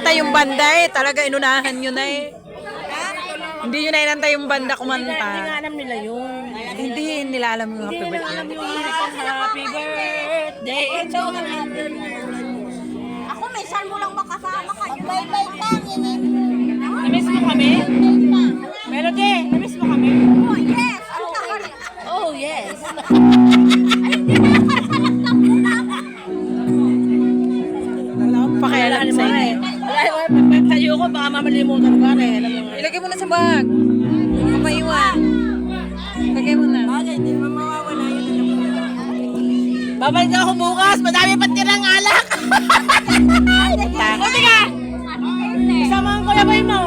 inantay yung banda eh. Talaga inunahan nyo na eh. Hindi nyo na inantay yung banda kumanta. Hindi nga alam nila yun. Hindi nila alam yung happy Hindi nila birthday. alam yung lirikong happy birthday. Ito Ako, minsan mo lang makasama kayo. Bye-bye lang. Namiss mo kami? Melody, namiss mo kami? Oh, yes. Oh, yes. Ay, hindi na nakasalat lang muna ako. Wala akong pakialam sa inyo. Tayo ko, baka mamalimutan ka rin. Alam mo. Ilagay mo na sa bag. Maiwan. Ilagay mo na. Bagay, di mo mawawala yun. Babalik ako bukas, madami pa tirang alak. Buti ka! Isama ko na ba mo?